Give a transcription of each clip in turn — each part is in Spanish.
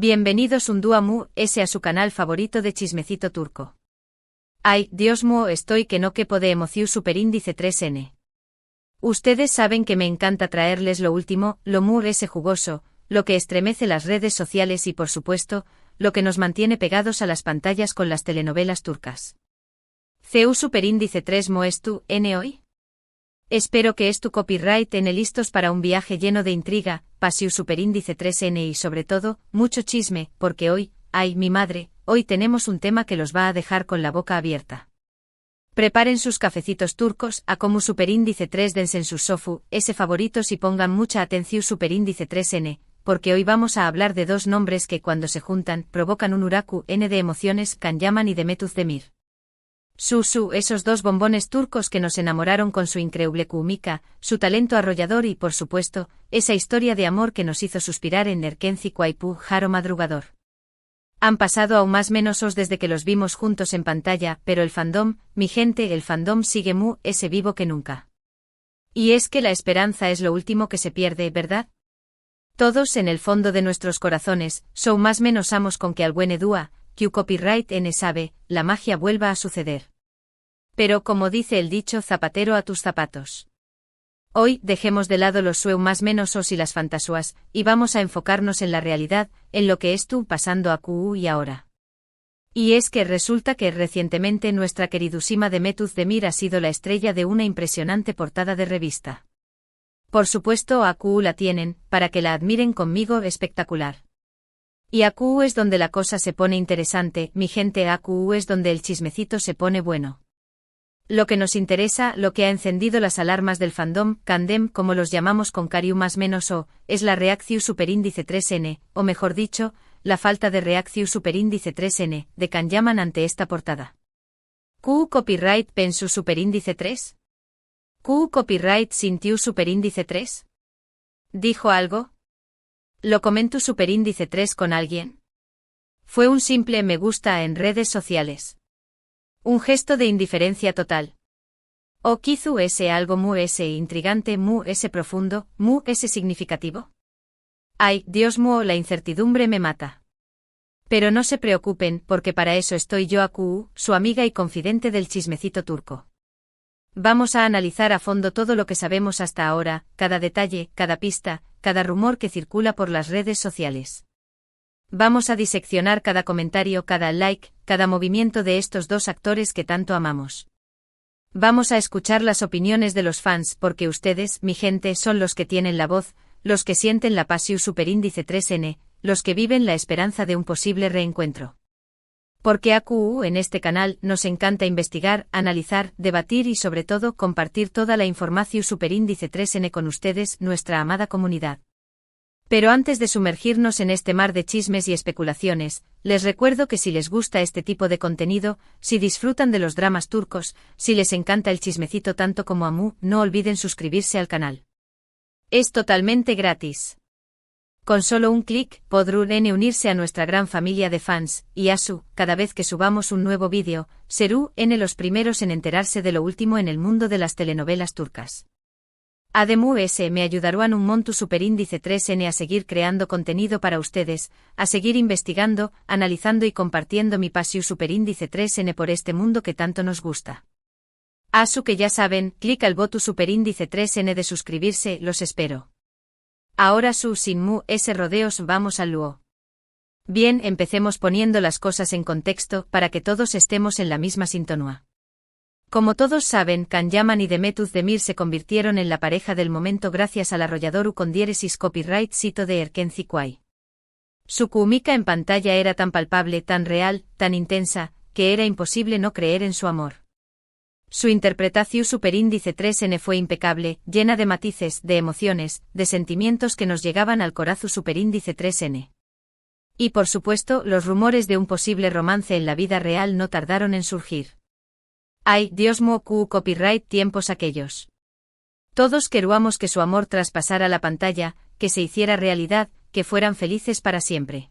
Bienvenidos un día mu ese a su canal favorito de chismecito turco. Ay, Dios mío, estoy que no quepo de emoción superíndice 3N. Ustedes saben que me encanta traerles lo último, lo mu ese jugoso, lo que estremece las redes sociales y por supuesto, lo que nos mantiene pegados a las pantallas con las telenovelas turcas. CU superíndice 3 mo es tu, N hoy. Espero que es tu copyright en listos para un viaje lleno de intriga, pasiu superíndice 3N y sobre todo, mucho chisme, porque hoy, ay mi madre, hoy tenemos un tema que los va a dejar con la boca abierta. Preparen sus cafecitos turcos, a como superíndice 3 dense en sus sofu, ese favoritos y pongan mucha atención superíndice 3N, porque hoy vamos a hablar de dos nombres que cuando se juntan, provocan un huracu N de emociones, Kanyaman y Demet Özdemir. Esos dos bombones turcos que nos enamoraron con su increíble química, su talento arrollador y por supuesto, esa historia de amor que nos hizo suspirar en Erkenci Kuaypu Jaro Madrugador. Han pasado aún más menos desde que los vimos juntos en pantalla, pero el fandom, mi gente, el fandom sigue ese vivo que nunca. Y es que la esperanza es lo último que se pierde, ¿verdad? Todos en el fondo de nuestros corazones, más menos amos con que al buen edúa, que copyright N sabe, la magia vuelva a suceder. Pero como dice el dicho, zapatero a tus zapatos. Hoy dejemos de lado los más menos y las fantasías, y vamos a enfocarnos en la realidad, en lo que estuvo pasando a QU y ahora. Y es que resulta que recientemente nuestra queridísima Demet Özdemir ha sido la estrella de una impresionante portada de revista. Por supuesto a QU la tienen, para que la admiren conmigo espectacular. Y a QU es donde la cosa se pone interesante, mi gente, a QU es donde el chismecito se pone bueno. Lo que nos interesa, lo que ha encendido las alarmas del fandom, Kandem, como los llamamos con cariño más menos es la reacción superíndice 3N, o mejor dicho, la falta de reacción superíndice 3N, de Kanyaman ante esta portada. QU copyright pensu superíndice 3? QU copyright sintió superíndice 3? ¿Dijo algo? ¿Lo comentó superíndice 3 con alguien? Fue un simple me gusta en redes sociales. Un gesto de indiferencia total. ¿O quizu ese algo ese intrigante ese profundo, ese significativo? Ay, Dios mío, la incertidumbre me mata. Pero no se preocupen, porque para eso estoy yo a QU, su amiga y confidente del chismecito turco. Vamos a analizar a fondo todo lo que sabemos hasta ahora, cada detalle, cada pista, cada rumor que circula por las redes sociales. Vamos a diseccionar cada comentario, cada like, cada movimiento de estos dos actores que tanto amamos. Vamos a escuchar las opiniones de los fans porque ustedes, mi gente, son los que tienen la voz, los que sienten la pasión superíndice 3N, los que viven la esperanza de un posible reencuentro. Porque a QU en este canal nos encanta investigar, analizar, debatir y sobre todo compartir toda la información superíndice 3N con ustedes, nuestra amada comunidad. Pero antes de sumergirnos en este mar de chismes y especulaciones, les recuerdo que si les gusta este tipo de contenido, si disfrutan de los dramas turcos, si les encanta el chismecito tanto como a mí, no olviden suscribirse al canal. Es totalmente gratis. Con solo un clic, podrán unirse a nuestra gran familia de fans, y cada vez que subamos un nuevo vídeo, serán los primeros en enterarse de lo último en el mundo de las telenovelas turcas. Además me ayudarán un monto superíndice 3N a seguir creando contenido para ustedes, a seguir investigando, analizando y compartiendo mi pasión superíndice 3N por este mundo que tanto nos gusta. Que ya saben, clic al botón superíndice 3N de suscribirse, los espero. Ahora sin ese rodeos vamos al luo. Bien, empecemos poniendo las cosas en contexto para que todos estemos en la misma sintonía. Como todos saben, Kanyaman y Demet Özdemir se convirtieron en la pareja del momento gracias al arrollador con diéresis copyright sito de Erkenci Kuay. Su química en pantalla era tan palpable, tan real, tan intensa, que era imposible no creer en su amor. Su interpretación superíndice 3N fue impecable, llena de matices, de emociones, de sentimientos que nos llegaban al corazón superíndice 3N. Y por supuesto, los rumores de un posible romance en la vida real no tardaron en surgir. Ay, Dios mío, QU copyright tiempos aquellos. Todos queríamos que su amor traspasara la pantalla, que se hiciera realidad, que fueran felices para siempre.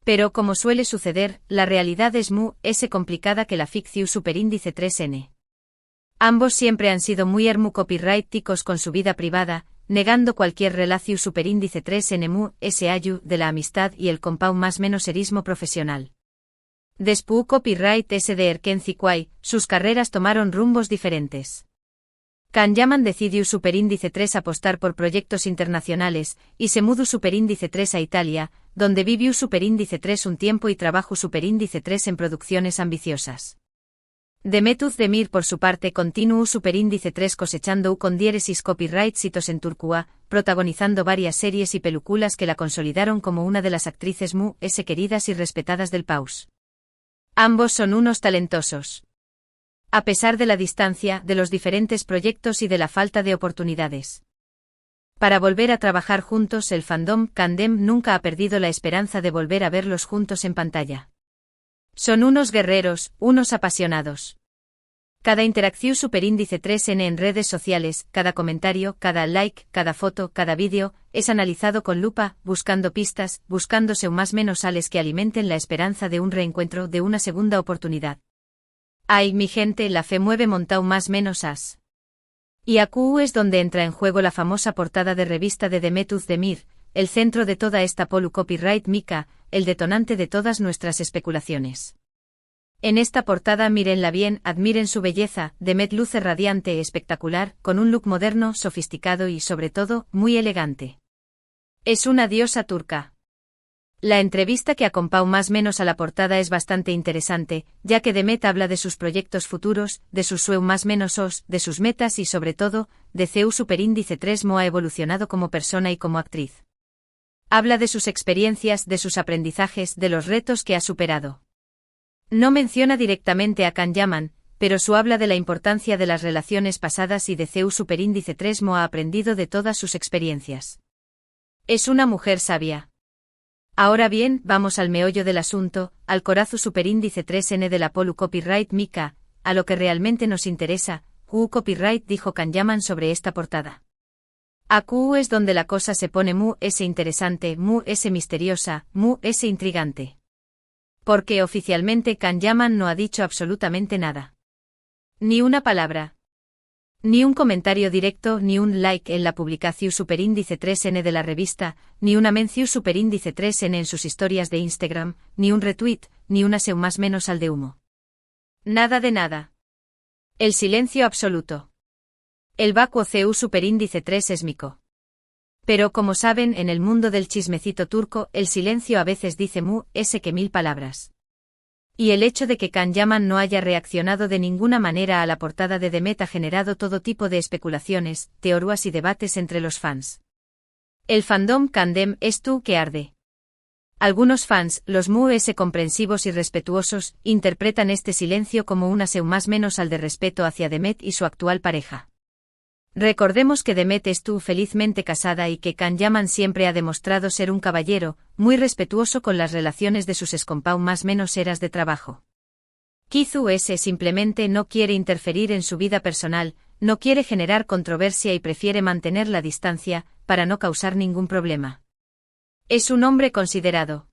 Pero como suele suceder, la realidad es ese complicada que la ficción superíndice 3N. Ambos siempre han sido muy copyrighticos con su vida privada, negando cualquier relación superíndice 3N mu SAU de la amistad y el compound más menos erismo profesional. Después copyright de Erkenci Kwai, sus carreras tomaron rumbos diferentes. Kanyaman decidió superíndice 3 apostar por proyectos internacionales, y se mudó superíndice 3 a Italia, donde vivió superíndice 3 un tiempo y trabajó superíndice 3 en producciones ambiciosas. Demet Özdemir por su parte continuó superíndice 3 cosechando con diéresis copyright hitos en Turquía, protagonizando varias series y películas que la consolidaron como una de las actrices mu queridas y respetadas del país. Ambos son unos talentosos. A pesar de la distancia, de los diferentes proyectos y de la falta de oportunidades. Para volver a trabajar juntos, el fandom Kandem nunca ha perdido la esperanza de volver a verlos juntos en pantalla. Son unos guerreros, unos apasionados. Cada interacción superíndice 3N en redes sociales, cada comentario, cada like, cada foto, cada vídeo, es analizado con lupa, buscando pistas, buscándose un más menos sales que alimenten la esperanza de un reencuentro, de una segunda oportunidad. Ay, mi gente, la fe mueve montao más menos as. Y aquí es donde entra en juego la famosa portada de revista de Demet Özdemir, el centro de toda esta polu copyright mica, el detonante de todas nuestras especulaciones. En esta portada mírenla bien, admiren su belleza, Demet luce radiante, espectacular, con un look moderno, sofisticado y sobre todo, muy elegante. Es una diosa turca. La entrevista que acompaña más menos a la portada es bastante interesante, ya que Demet habla de sus proyectos futuros, de sus sueños más menos os, de sus metas y sobre todo, de su superíndice 3 mo ha evolucionado como persona y como actriz. Habla de sus experiencias, de sus aprendizajes, de los retos que ha superado. No menciona directamente a Kanyaman, pero su habla de la importancia de las relaciones pasadas y de su superíndice 3 mo ha aprendido de todas sus experiencias. Es una mujer sabia. Ahora bien, vamos al meollo del asunto, al corazo superíndice 3N de la polu copyright mica, a lo que realmente nos interesa, copyright dijo Kanyaman sobre esta portada. Aquí es donde la cosa se pone mu interesante, mu misteriosa, mu intrigante. Porque oficialmente Kanyaman no ha dicho absolutamente nada. Ni una palabra. Ni un comentario directo, ni un like en la publicación superíndice 3N de la revista, ni una mención superíndice 3N en sus historias de Instagram, ni un retweet, ni una seu más menos al de humo. Nada de nada. El silencio absoluto. El vacuo CU superíndice 3 es mico. Pero como saben, en el mundo del chismecito turco, el silencio a veces dice mu que 1000 palabras. Y el hecho de que Kanyaman no haya reaccionado de ninguna manera a la portada de Demet ha generado todo tipo de especulaciones, teorías y debates entre los fans. El fandom Kandem es tú que arde. Algunos fans, los mu comprensivos y respetuosos, interpretan este silencio como una seu más menos al de respeto hacia Demet y su actual pareja. Recordemos que Demet estuvo felizmente casada y que Kanyaman siempre ha demostrado ser un caballero, muy respetuoso con las relaciones de sus escompau más menos eras de trabajo. Kizu simplemente no quiere interferir en su vida personal, no quiere generar controversia y prefiere mantener la distancia, para no causar ningún problema. Es un hombre considerado.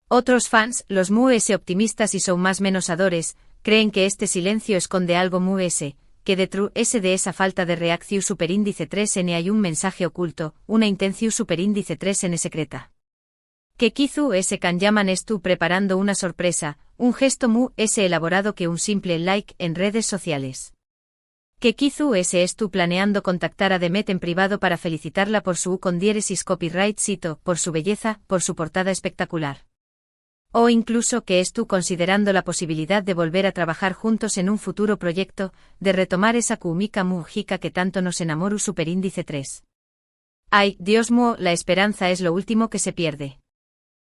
Otros fans, los mu optimistas y son más menos adores, creen que este silencio esconde algo mu que detrás de esa falta de reacción superíndice 3N hay un mensaje oculto, una intención superíndice 3N secreta. Que Kizu Kanyaman estuvo preparando una sorpresa, un gesto mu elaborado que un simple like en redes sociales. Que Kizu estuvo planeando contactar a Demet en privado para felicitarla por su con diéresis copyright cito, por su belleza, por su portada espectacular. O incluso que estuvo considerando la posibilidad de volver a trabajar juntos en un futuro proyecto, de retomar esa kumika mujica que tanto nos enamoró superíndice 3. Ay, Dios mío, la esperanza es lo último que se pierde.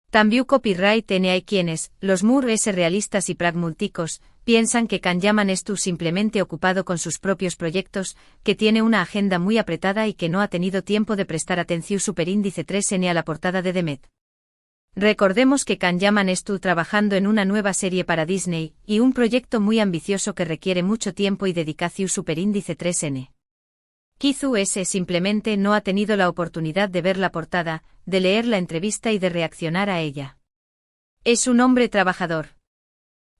También copyright hay quienes, los mur realistas y pragmáticos, piensan que Kanyaman estuvo simplemente ocupado con sus propios proyectos, que tiene una agenda muy apretada y que no ha tenido tiempo de prestar atención superíndice 3N a la portada de Demet. Recordemos que Kanyaman estuvo trabajando en una nueva serie para Disney, y un proyecto muy ambicioso que requiere mucho tiempo y dedicación superíndice 3N. Kizu simplemente no ha tenido la oportunidad de ver la portada, de leer la entrevista y de reaccionar a ella. Es un hombre trabajador.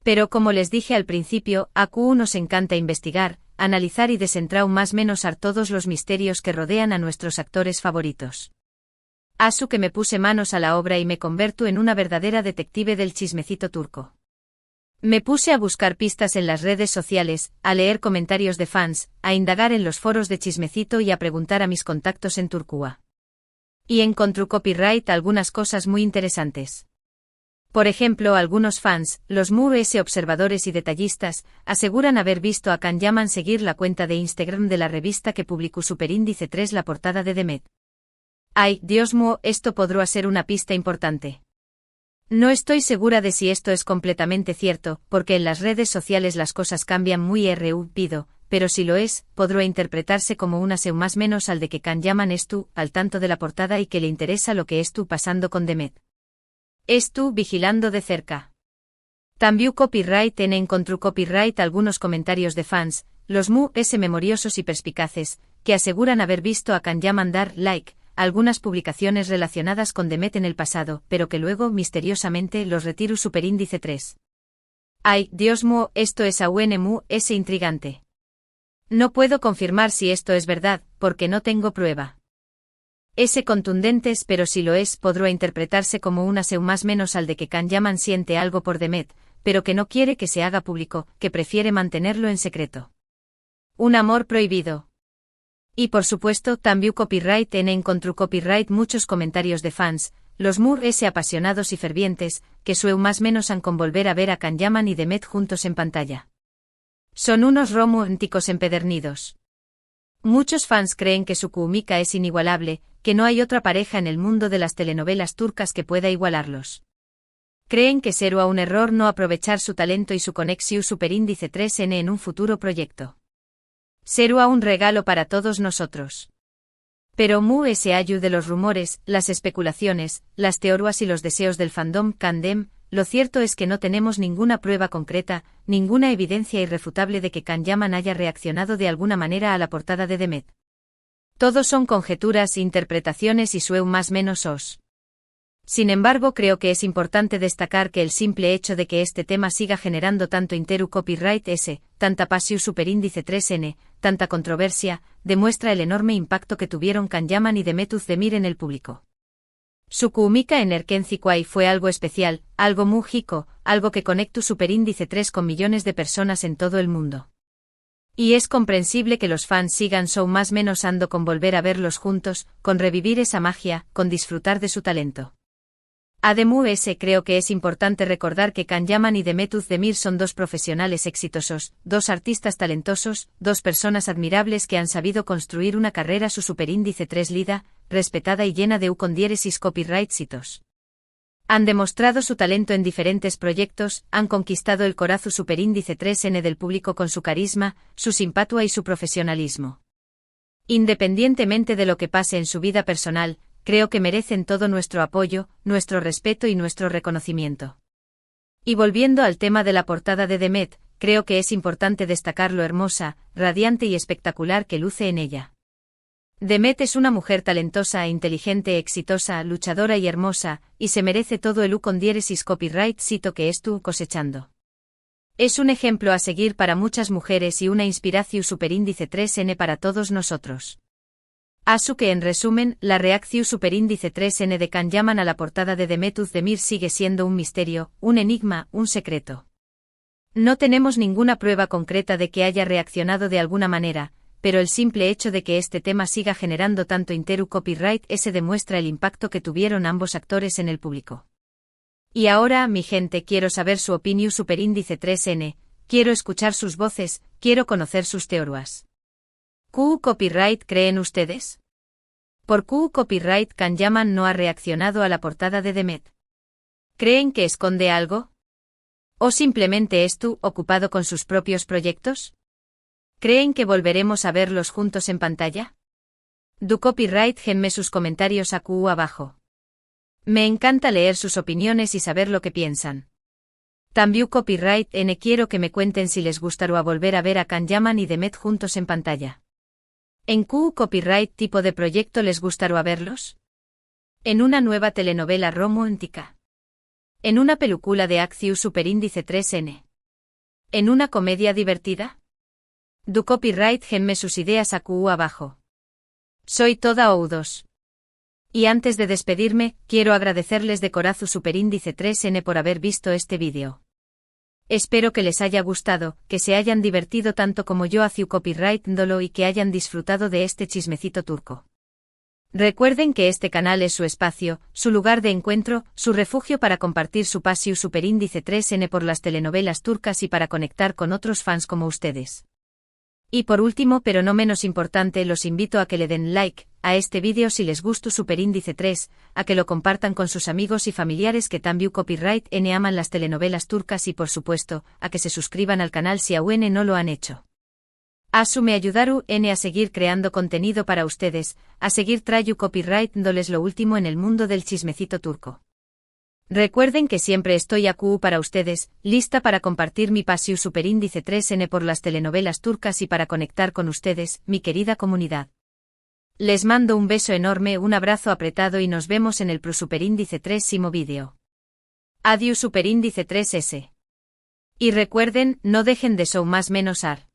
Pero como les dije al principio, a Q nos encanta investigar, analizar y desentrar más menos a todos los misterios que rodean a nuestros actores favoritos. Asu que me puse manos a la obra y me convertí en una verdadera detective del chismecito turco. Me puse a buscar pistas en las redes sociales, a leer comentarios de fans, a indagar en los foros de chismecito y a preguntar a mis contactos en Turquía. Y encontré copyright algunas cosas muy interesantes. Por ejemplo, algunos fans, los MUS observadores y detallistas, aseguran haber visto a Can Yaman seguir la cuenta de Instagram de la revista que publicó Superíndice 3 la portada de Demet. Ay, Dios mío, esto podrá ser una pista importante. No estoy segura de si esto es completamente cierto, porque en las redes sociales las cosas cambian muy rápido, pero si lo es, podrá interpretarse como una seu más menos al de que Can Yaman estu al tanto de la portada y que le interesa lo que estu pasando con Demet. Estu vigilando de cerca. También copyright encontró copyright algunos comentarios de fans, los MUS memoriosos y perspicaces, que aseguran haber visto a Can Yaman dar like algunas publicaciones relacionadas con Demet en el pasado, pero que luego misteriosamente los retiró Superíndice 3. Ay, Dios mío, esto es aún MUS intrigante. No puedo confirmar si esto es verdad, porque no tengo prueba. Contundentes, pero si lo es, podrá interpretarse como una seu más menos al de que Can Yaman siente algo por Demet, pero que no quiere que se haga público, que prefiere mantenerlo en secreto. Un amor prohibido. Y por supuesto, también copyright encontró copyright muchos comentarios de fans, los MUS apasionados y fervientes, que seu más menos han con volver a ver a Can Yaman y Demet juntos en pantalla. Son unos románticos empedernidos. Muchos fans creen que su química es inigualable, que no hay otra pareja en el mundo de las telenovelas turcas que pueda igualarlos. Creen que será un error no aprovechar su talento y su conexión Superíndice 3N en un futuro proyecto. Será un regalo para todos nosotros. Pero MUS ayu de los rumores, las especulaciones, las teorías y los deseos del fandom Candem, lo cierto es que no tenemos ninguna prueba concreta, ninguna evidencia irrefutable de que Can Yaman haya reaccionado de alguna manera a la portada de Demet. Todos son conjeturas, interpretaciones y seu más menos os. Sin embargo, creo que es importante destacar que el simple hecho de que este tema siga generando tanto interu copyright tanta pasión Superíndice 3N, tanta controversia, demuestra el enorme impacto que tuvieron Can Yaman y Demet Özdemir en el público. Su química en Erkenci fue algo especial, algo mágico, algo que conectó Superíndice 3 con millones de personas en todo el mundo. Y es comprensible que los fans sigan so más menos ando con volver a verlos juntos, con revivir esa magia, con disfrutar de su talento. Además, creo que es importante recordar que Can Yaman y Demet Özdemir son dos profesionales exitosos, dos artistas talentosos, dos personas admirables que han sabido construir una carrera su Superíndice 3 lida, respetada y llena de con diéresis copyrightsitos. Han demostrado su talento en diferentes proyectos, han conquistado el corazón Superíndice 3N del público con su carisma, su simpatia y su profesionalismo. Independientemente de lo que pase en su vida personal, creo que merecen todo nuestro apoyo, nuestro respeto y nuestro reconocimiento. Y volviendo al tema de la portada de Demet, creo que es importante destacar lo hermosa, radiante y espectacular que luce en ella. Demet es una mujer talentosa, inteligente, exitosa, luchadora y hermosa, y se merece todo el con diéresis copyright cito que estuvo cosechando. Es un ejemplo a seguir para muchas mujeres y una inspiración Superíndice 3N para todos nosotros. Asu que en resumen, la reacción Superíndice 3N de Can Yaman a la portada de Demet Özdemir sigue siendo un misterio, un enigma, un secreto. No tenemos ninguna prueba concreta de que haya reaccionado de alguna manera, pero el simple hecho de que este tema siga generando tanto interu copyright demuestra el impacto que tuvieron ambos actores en el público. Y ahora, mi gente, quiero saber su opinión Superíndice 3N, quiero escuchar sus voces, quiero conocer sus teorías. ¿Q copyright creen ustedes? ¿Por Q copyright Can Yaman no ha reaccionado a la portada de Demet? ¿Creen que esconde algo? ¿O simplemente estuvo ocupado con sus propios proyectos? ¿Creen que volveremos a verlos juntos en pantalla? Du copyright genme sus comentarios a Q abajo. Me encanta leer sus opiniones y saber lo que piensan. También copyright quiero que me cuenten si les gustará volver a ver a Can Yaman y Demet juntos en pantalla. ¿En Q copyright tipo de proyecto les gustará verlos? ¿En una nueva telenovela romántica? ¿En una película de acción Superíndice 3N? ¿En una comedia divertida? Du copyright genme sus ideas AQ abajo. Soy toda oudos. Y antes de despedirme, quiero agradecerles de corazón superíndice 3N por haber visto este vídeo. Espero que les haya gustado, que se hayan divertido tanto como yo haciendo copyright dolo y que hayan disfrutado de este chismecito turco. Recuerden que este canal es su espacio, su lugar de encuentro, su refugio para compartir su pasión superíndice 3N por las telenovelas turcas y para conectar con otros fans como ustedes. Y por último pero no menos importante, los invito a que le den like a este vídeo si les gustó superíndice 3, a que lo compartan con sus amigos y familiares que también copyright N aman las telenovelas turcas y por supuesto, a que se suscriban al canal si aún no lo han hecho. Asu me ayudaru N a seguir creando contenido para ustedes, a seguir trayu copyright dándoles lo último en el mundo del chismecito turco. Recuerden que siempre estoy AQ para ustedes, lista para compartir mi pasión superíndice 3N por las telenovelas turcas y para conectar con ustedes, mi querida comunidad. Les mando un beso enorme, un abrazo apretado y nos vemos en el superíndice 3º vídeo. Adiós superíndice 3S. Y recuerden, no dejen de show más menos ar.